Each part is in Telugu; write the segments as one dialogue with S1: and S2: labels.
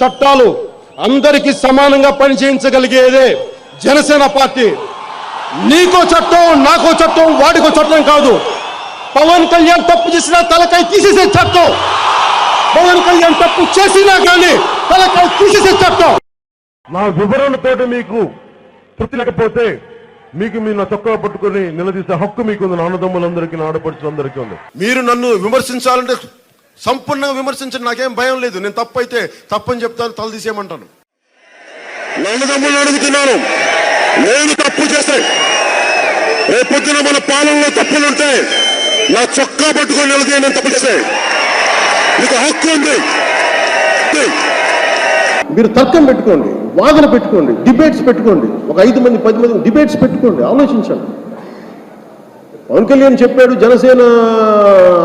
S1: చట్టాలు అందరికీ సమానంగా పనిచేయించగలిగేదే జనసేన పార్టీ. నీకో చట్టం, నాకో చట్టం, వాడికో చట్టం కాదు. పవన్ కళ్యాణ్ తప్పు చేసినా తలకాయ తీసేసే చట్టం. పవన్ కళ్యాణ్ తప్పు చేసినా కానీ తలకాయ తీసేసే చట్టం.
S2: నా వివరణతోటి మీకు తృప్తి లేకపోతే మీకు మీరు నా చొక్కా పట్టుకుని నిలదీసే హక్కు మీకుంది. నా అన్నదమ్ములందరికీ, నా ఆడపడుచులందరికీ ఉంది.
S3: మీరు నన్ను విమర్శించాలంటే సంపూర్ణంగా విమర్శించండి, నాకేం భయం లేదు. నేను తప్పు అయితే తప్పని చెప్తాను, తల తీసేయమంటాను.
S2: నా అన్నదమ్ములను అడుగుతున్నాను, నేను తప్పు చేస్తే రేపొద్దున మన పాలనలో తప్పులుంటే నా చొక్కా పట్టుకొని నిలదీ. నేను తప్పు చేస్తే మీకు హక్కు ఉంది.
S4: మీరు తర్కం పెట్టుకోండి, వాదన పెట్టుకోండి, డిబేట్స్ పెట్టుకోండి. ఒక 5 మంది 10 మంది డిబేట్స్ పెట్టుకోండి, ఆలోచించండి. పవన్ కళ్యాణ్ చెప్పాడు, జనసేన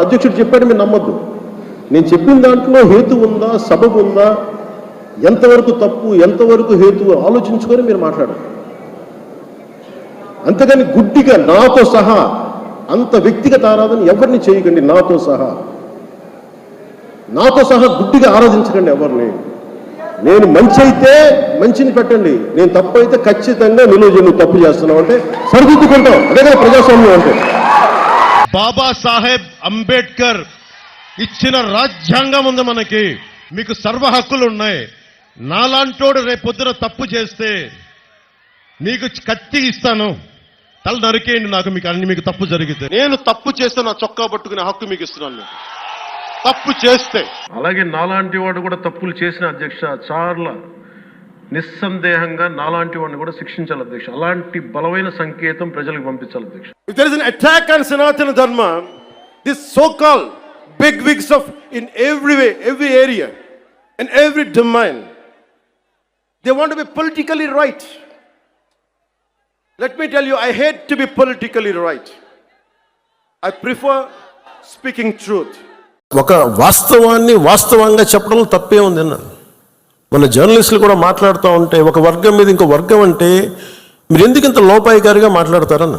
S4: అధ్యక్షుడు చెప్పాడు, మీరు నమ్మద్దు. నేను చెప్పిన దాంట్లో హేతు ఉందా, సబబు ఉందా, ఎంతవరకు తప్పు, ఎంతవరకు హేతు ఆలోచించుకొని మీరు మాట్లాడండి. అంతేగాని గుడ్డిగా నాతో సహా అంత వ్యక్తిగత ఆరాధన ఎవరిని చేయకండి. నాతో సహా గుడ్డిగా ఆరాధించకండి ఎవరిని. నేను మంచి అయితే మంచిని పెట్టండి, నేను తప్పు అయితే ఖచ్చితంగా నువ్వు తప్పు చేస్తున్నావు అంటే సరిదిద్దుకుంటాం. అదే కదా ప్రజాస్వామ్యం అంటే.
S5: బాబాసాహెబ్ అంబేద్కర్ ఇచ్చిన రాజ్యాంగం ఉంది మనకి. మీకు సర్వ హక్కులు ఉన్నాయి. నాలాంటోడు రేపొద్దున తప్పు చేస్తే నీకు కత్తి ఇస్తాను, తల నరికేయండి. మీకు తప్పు జరిగితే
S3: నేను తప్పు చేస్తే నా చొక్కా పట్టుకునే హక్కు మీకు ఇస్తున్నాను. తప్పు చేస్తే
S2: అలాగే నాలాంటి వాడు కూడా తప్పులు చేసిన అధ్యక్ష, చాలా నిస్సందేహంగా నాలాంటి వాడిని కూడా శిక్షించాలి అధ్యక్ష. అలాంటి బలమైన సంకేతం ప్రజలకు పంపించాలి అధ్యక్ష.
S1: If there is an attack on Sanatana Dharma, this so-called big wigs of in every way, every area, and every domain, they want to be politically right. Let me tell you, I hate to be politically right. I prefer speaking truth.
S6: ఒక వాస్తవాన్ని వాస్తవంగా చెప్పడంలో తప్పే ఉంది. మన జర్నలిస్టులు కూడా మాట్లాడుతూ ఉంటే ఒక వర్గం మీద ఇంకో వర్గం అంటే మీరు ఎందుకు ఇంత లోపాయికారిగా మాట్లాడతారన్న.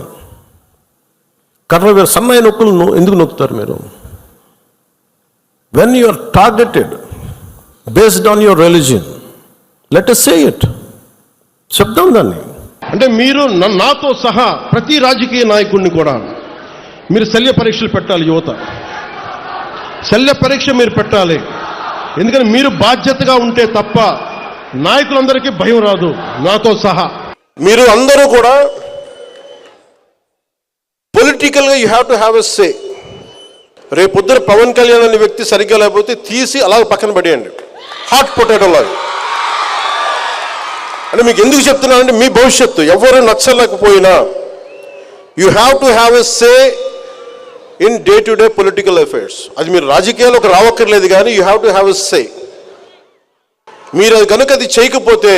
S6: కర్ర సన్నాయి నొక్కులను ఎందుకు నొక్కుతారు మీరు? When you are targeted based on your religion, let us say it. చెప్దాం దాన్ని.
S1: అంటే మీరు నాతో సహా ప్రతి రాజకీయ నాయకుడిని కూడా మీరు శల్య పరీక్షలు పెట్టాలి. యువత శల్య పరీక్ష మీరు పెట్టాలి. ఎందుకంటే మీరు బాధ్యతగా ఉంటే తప్ప నాయకులందరికీ భయం రాదు, నాతో సహా.
S3: మీరు అందరూ కూడా పొలిటికల్గా you have to have a say. రేపొద్దున పవన్ కళ్యాణ్ అనే వ్యక్తి సరిగ్గా లేకపోతే తీసి అలా పక్కన పడేయండి, హాట్ పొటాటో లాగా. అంటే మీకు ఎందుకు చెప్తున్నానంటే మీ భవిష్యత్తు ఎవరు నచ్చలేకపోయినా you have to have a say in day to day political affairs. అది మీరు రాజకీయాలకు రావక్కర్లేదు, కానీ you have to have a say. మీరు అది కనుక అది చేయకపోతే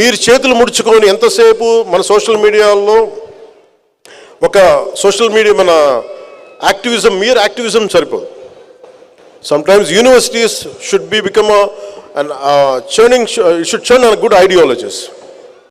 S3: మీరు చేతులు ముడుచుకొని ఎంతసేపు మన సోషల్ మీడియాలో ఒక మన యాక్టివిజం, mere యాక్టివిజం సరిపోదు. Sometimes universities should become churn on good ideologies.